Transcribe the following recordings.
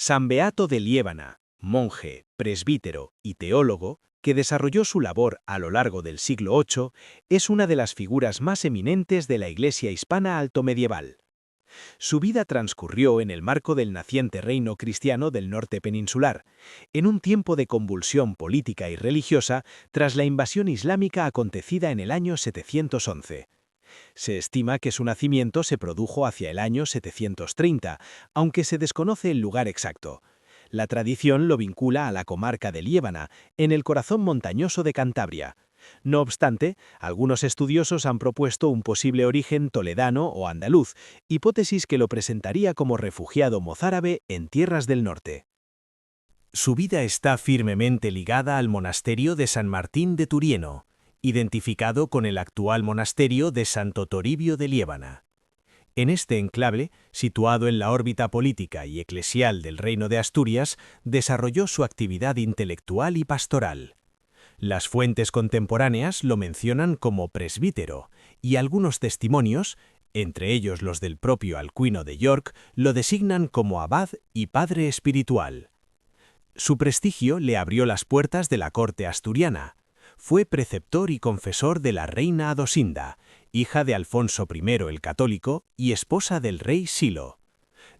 San Beato de Liébana, monje, presbítero y teólogo, que desarrolló su labor a lo largo del siglo VIII, es una de las figuras más eminentes de la Iglesia hispana altomedieval. Su vida transcurrió en el marco del naciente reino cristiano del norte peninsular, en un tiempo de convulsión política y religiosa tras la invasión islámica acontecida en el año 711. Se estima que su nacimiento se produjo hacia el año 730, aunque se desconoce el lugar exacto. La tradición lo vincula a la comarca de Liébana, en el corazón montañoso de Cantabria. No obstante, algunos estudiosos han propuesto un posible origen toledano o andaluz, hipótesis que lo presentaría como refugiado mozárabe en tierras del norte. Su vida está firmemente ligada al monasterio de San Martín de Turieno, identificado con el actual monasterio de Santo Toribio de Liébana. En este enclave, situado en la órbita política y eclesial del Reino de Asturias, desarrolló su actividad intelectual y pastoral. Las fuentes contemporáneas lo mencionan como presbítero, y algunos testimonios, entre ellos los del propio Alcuino de York, lo designan como abad y padre espiritual. Su prestigio le abrió las puertas de la corte asturiana. Fue preceptor y confesor de la reina Adosinda, hija de Alfonso I el Católico y esposa del rey Silo.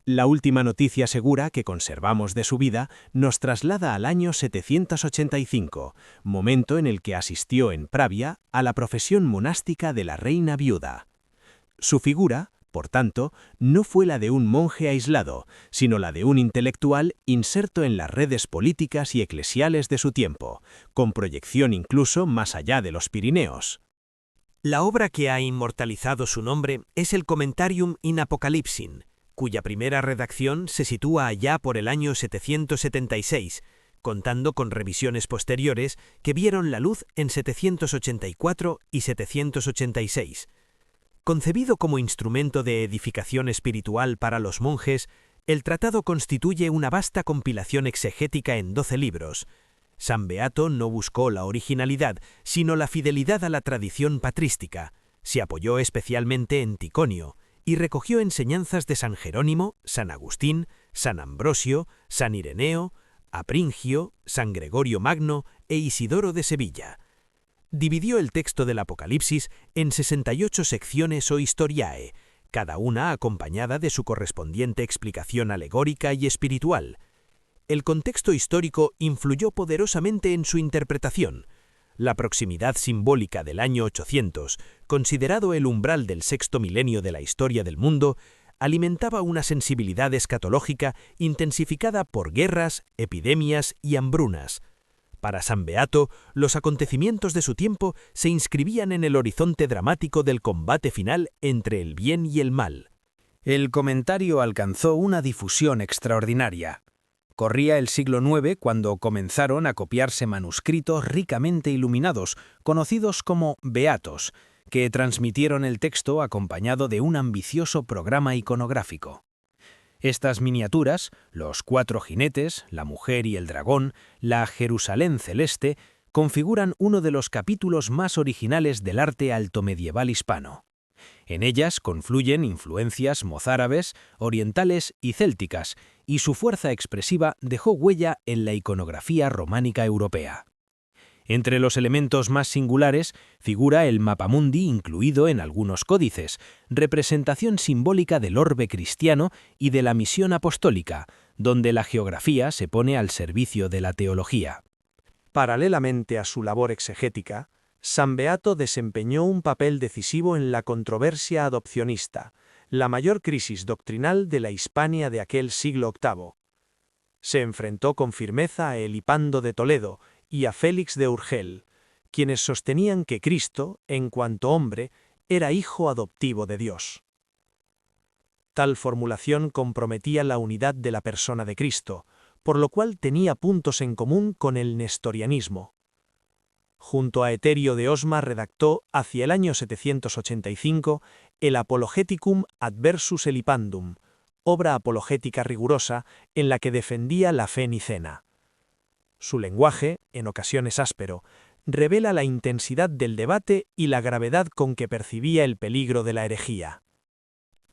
La última noticia segura que conservamos de su vida nos traslada al año 785, momento en el que asistió en Pravia a la profesión monástica de la reina viuda. Su figura, por tanto, no fue la de un monje aislado, sino la de un intelectual inserto en las redes políticas y eclesiales de su tiempo, con proyección incluso más allá de los Pirineos. La obra que ha inmortalizado su nombre es el Commentarium in Apocalypsin, cuya primera redacción se sitúa allá por el año 776, contando con revisiones posteriores que vieron la luz en 784 y 786. Concebido como instrumento de edificación espiritual para los monjes, el tratado constituye una vasta compilación exegética en 12 libros. San Beato no buscó la originalidad, sino la fidelidad a la tradición patrística. Se apoyó especialmente en Ticonio y recogió enseñanzas de San Jerónimo, San Agustín, San Ambrosio, San Ireneo, Apringio, San Gregorio Magno e Isidoro de Sevilla. Dividió el texto del Apocalipsis en 68 secciones o historiae, cada una acompañada de su correspondiente explicación alegórica y espiritual. El contexto histórico influyó poderosamente en su interpretación. La proximidad simbólica del año 800, considerado el umbral del sexto milenio de la historia del mundo, alimentaba una sensibilidad escatológica intensificada por guerras, epidemias y hambrunas. Para San Beato, los acontecimientos de su tiempo se inscribían en el horizonte dramático del combate final entre el bien y el mal. El comentario alcanzó una difusión extraordinaria. Corría el siglo IX cuando comenzaron a copiarse manuscritos ricamente iluminados, conocidos como beatos, que transmitieron el texto acompañado de un ambicioso programa iconográfico. Estas miniaturas, los 4 jinetes, la mujer y el dragón, la Jerusalén celeste, configuran uno de los capítulos más originales del arte altomedieval hispano. En ellas confluyen influencias mozárabes, orientales y célticas, y su fuerza expresiva dejó huella en la iconografía románica europea. Entre los elementos más singulares figura el mapamundi incluido en algunos códices, representación simbólica del orbe cristiano y de la misión apostólica, donde la geografía se pone al servicio de la teología. Paralelamente a su labor exegética, San Beato desempeñó un papel decisivo en la controversia adopcionista, la mayor crisis doctrinal de la Hispania de aquel siglo VIII. Se enfrentó con firmeza a Elipando de Toledo y a Félix de Urgel, quienes sostenían que Cristo, en cuanto hombre, era hijo adoptivo de Dios. Tal formulación comprometía la unidad de la persona de Cristo, por lo cual tenía puntos en común con el nestorianismo. Junto a Eterio de Osma redactó, hacia el año 785, el Apologeticum adversus Elipandum, obra apologética rigurosa en la que defendía la fe nicena. Su lenguaje, en ocasiones áspero, revela la intensidad del debate y la gravedad con que percibía el peligro de la herejía.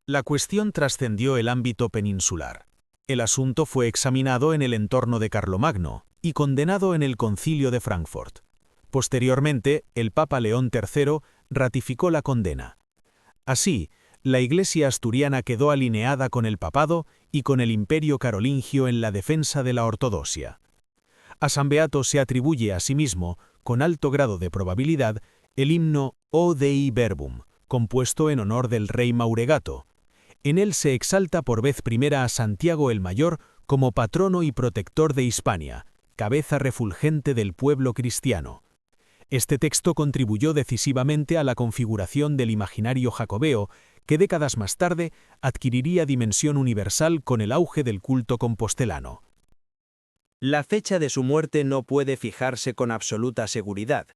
La cuestión trascendió el ámbito peninsular. el asunto fue examinado en el entorno de Carlomagno y condenado en el Concilio de Frankfurt. Posteriormente, el Papa León III ratificó la condena. Así, la Iglesia asturiana quedó alineada con el papado y con el Imperio carolingio en la defensa de la ortodoxia. A San Beato se atribuye asimismo, con alto grado de probabilidad, el himno O Dei Verbum, compuesto en honor del rey Mauregato. En él se exalta por vez primera a Santiago el Mayor como patrono y protector de Hispania, cabeza refulgente del pueblo cristiano. Este texto contribuyó decisivamente a la configuración del imaginario jacobeo, que décadas más tarde adquiriría dimensión universal con el auge del culto compostelano. La fecha de su muerte no puede fijarse con absoluta seguridad.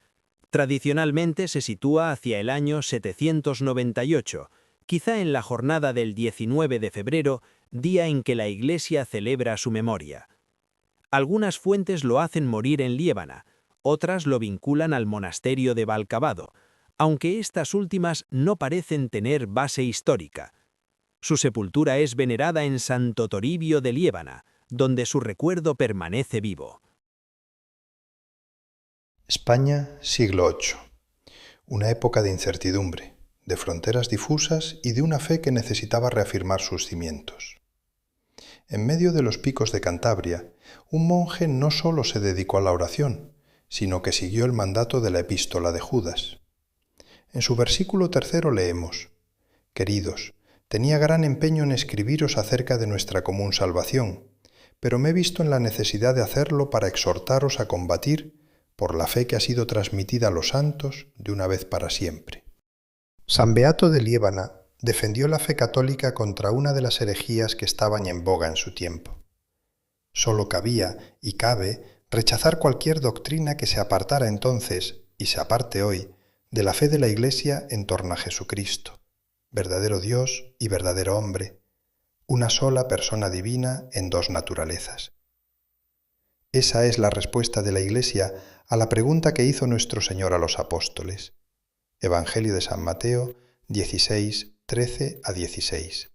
Tradicionalmente se sitúa hacia el año 798, quizá en la jornada del 19 de febrero, día en que la Iglesia celebra su memoria. Algunas fuentes lo hacen morir en Liébana, otras lo vinculan al monasterio de Valcavado, aunque estas últimas no parecen tener base histórica. Su sepultura es venerada en Santo Toribio de Liébana, donde su recuerdo permanece vivo. España, siglo VIII. Una época de incertidumbre, de fronteras difusas y de una fe que necesitaba reafirmar sus cimientos. En medio de los picos de Cantabria, un monje no solo se dedicó a la oración, sino que siguió el mandato de la epístola de Judas. En su versículo 3 leemos: «Queridos, tenía gran empeño en escribiros acerca de nuestra común salvación, pero me he visto en la necesidad de hacerlo para exhortaros a combatir por la fe que ha sido transmitida a los santos de una vez para siempre». San Beato de Liébana defendió la fe católica contra una de las herejías que estaban en boga en su tiempo. Solo cabía y cabe rechazar cualquier doctrina que se apartara entonces, y se aparte hoy, de la fe de la Iglesia en torno a Jesucristo, verdadero Dios y verdadero hombre, una sola persona divina en dos naturalezas. Esa es la respuesta de la Iglesia a la pregunta que hizo nuestro Señor a los apóstoles. Evangelio de San Mateo 16, 13 a 16.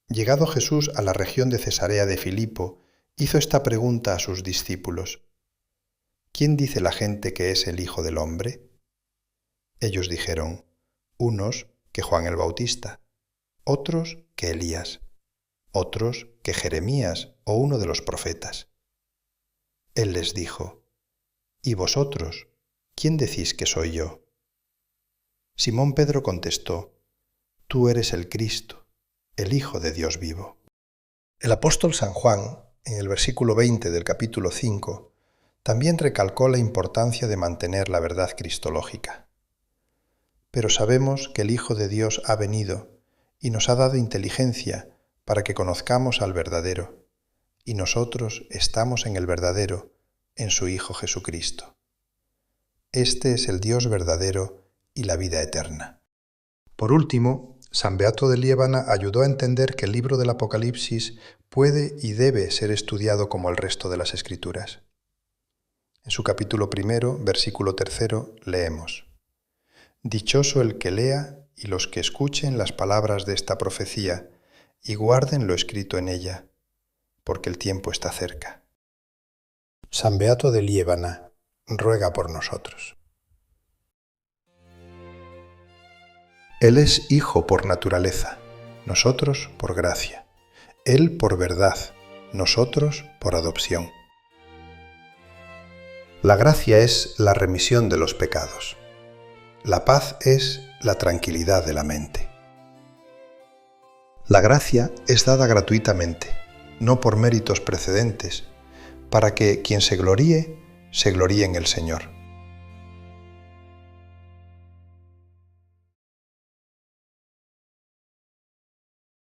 Llegado Jesús a la región de Cesarea de Filipo, hizo esta pregunta a sus discípulos: ¿Quién dice la gente que es el Hijo del Hombre? Ellos dijeron: unos que Juan el Bautista, otros que Elías, otros que Jeremías o uno de los profetas. Él les dijo: ¿Y vosotros, quién decís que soy yo? Simón Pedro contestó: Tú eres el Cristo, el Hijo de Dios vivo. El apóstol San Juan, en el versículo 20 del capítulo 5, también recalcó la importancia de mantener la verdad cristológica. Pero sabemos que el Hijo de Dios ha venido y nos ha dado inteligencia para que conozcamos al verdadero, y nosotros estamos en el verdadero, en su Hijo Jesucristo. Este es el Dios verdadero y la vida eterna. Por último, San Beato de Liébana ayudó a entender que el libro del Apocalipsis puede y debe ser estudiado como el resto de las Escrituras. En su capítulo 1, versículo 3, leemos: Dichoso el que lea y los que escuchen las palabras de esta profecía y guarden lo escrito en ella, porque el tiempo está cerca. San Beato de Liébana, ruega por nosotros. Él es Hijo por naturaleza, nosotros por gracia. Él por verdad, nosotros por adopción. La gracia es la remisión de los pecados. La paz es la tranquilidad de la mente. La gracia es dada gratuitamente, no por méritos precedentes, para que quien se gloríe en el Señor.